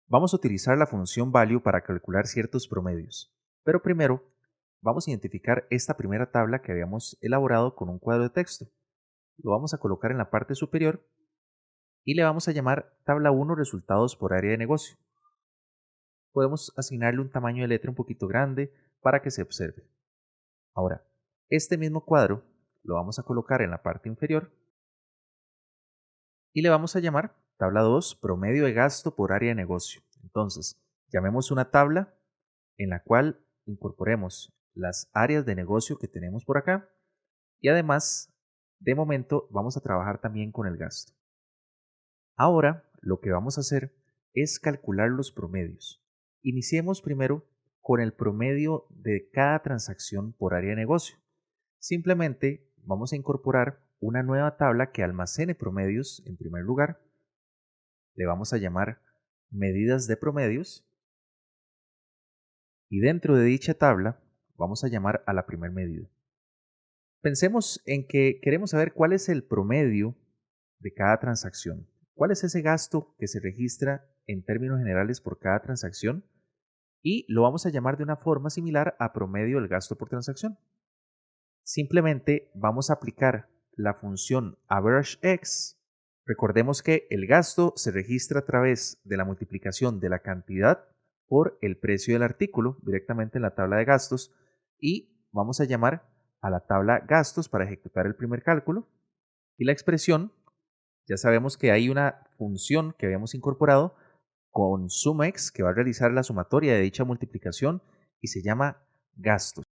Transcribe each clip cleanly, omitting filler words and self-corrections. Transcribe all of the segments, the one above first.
Vamos a utilizar la función value para calcular ciertos promedios, pero primero vamos a identificar esta primera tabla que habíamos elaborado con un cuadro de texto. Lo vamos a colocar en la parte superior y le vamos a llamar tabla 1 resultados por área de negocio. Podemos asignarle un tamaño de letra un poquito grande para que se observe. Ahora, este mismo cuadro lo vamos a colocar en la parte inferior y le vamos a llamar tabla 2 promedio de gasto por área de negocio. Entonces, llamemos una tabla en la cual incorporemos las áreas de negocio que tenemos por acá y además, de momento, vamos a trabajar también con el gasto. Ahora, lo que vamos a hacer es calcular los promedios. Iniciemos primero con el promedio de cada transacción por área de negocio. Simplemente vamos a incorporar una nueva tabla que almacene promedios en primer lugar. Le vamos a llamar medidas de promedios y dentro de dicha tabla vamos a llamar a la primera medida. Pensemos en que queremos saber cuál es el promedio de cada transacción. ¿Cuál es ese gasto que se registra en términos generales por cada transacción? Y lo vamos a llamar de una forma similar a promedio del gasto por transacción. Simplemente vamos a aplicar la función averageX. Recordemos que el gasto se registra a través de la multiplicación de la cantidad por el precio del artículo directamente en la tabla de gastos y vamos a llamar a la tabla gastos para ejecutar el primer cálculo y la expresión, ya sabemos que hay una función que habíamos incorporado con SUMEX que va a realizar la sumatoria de dicha multiplicación y se llama gastos.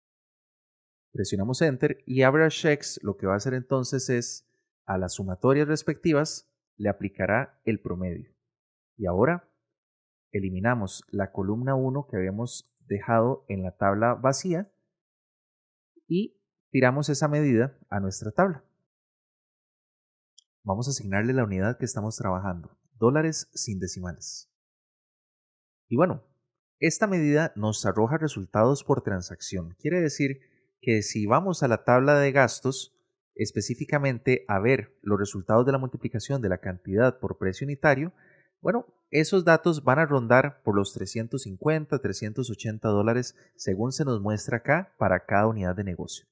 Presionamos Enter y averageX lo que va a hacer entonces es a las sumatorias respectivas le aplicará el promedio. Y ahora eliminamos la columna 1 que habíamos dejado en la tabla vacía y tiramos esa medida a nuestra tabla. Vamos a asignarle la unidad que estamos trabajando, dólares sin decimales. Y bueno, esta medida nos arroja resultados por transacción. Quiere decir que si vamos a la tabla de gastos, específicamente a ver los resultados de la multiplicación de la cantidad por precio unitario, bueno, esos datos van a rondar por los 350, 380 dólares según se nos muestra acá para cada unidad de negocio.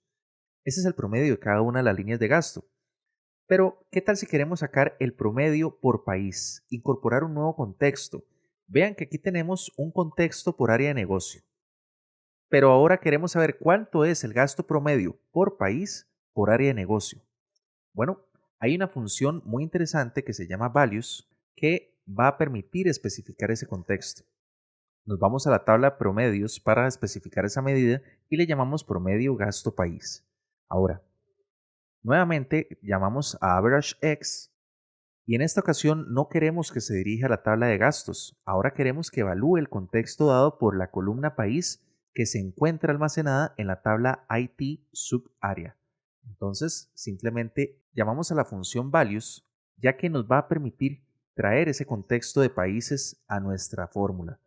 Ese es el promedio de cada una de las líneas de gasto. Pero, ¿qué tal si queremos sacar el promedio por país? Incorporar un nuevo contexto. Vean que aquí tenemos un contexto por área de negocio. Pero ahora queremos saber cuánto es el gasto promedio por país por área de negocio. Bueno, hay una función muy interesante que se llama values que va a permitir especificar ese contexto. Nos vamos a la tabla promedios para especificar esa medida y le llamamos promedio gasto país. Ahora, nuevamente llamamos a averageX y en esta ocasión no queremos que se dirija a la tabla de gastos, ahora queremos que evalúe el contexto dado por la columna país que se encuentra almacenada en la tabla IT subarea. Entonces simplemente llamamos a la función values ya que nos va a permitir traer ese contexto de países a nuestra fórmula.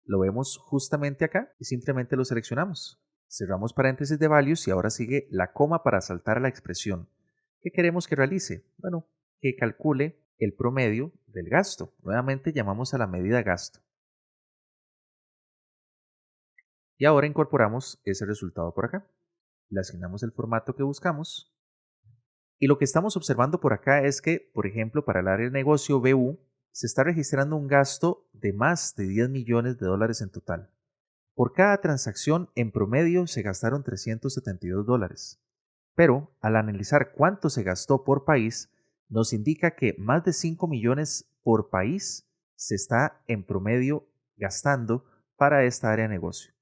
Lo vemos justamente acá y simplemente lo seleccionamos. Cerramos paréntesis de values y ahora sigue la coma para saltar a la expresión. ¿Qué queremos que realice? Bueno, que calcule el promedio del gasto. Nuevamente llamamos a la medida gasto. Y ahora incorporamos ese resultado por acá. Le asignamos el formato que buscamos. Y lo que estamos observando por acá es que, por ejemplo, para el área de negocio BU, se está registrando un gasto de más de 10 millones de dólares en total. Por cada transacción, en promedio, se gastaron 372 dólares. Pero, al analizar cuánto se gastó por país, nos indica que más de 5 millones por país se está en promedio gastando para esta área de negocio.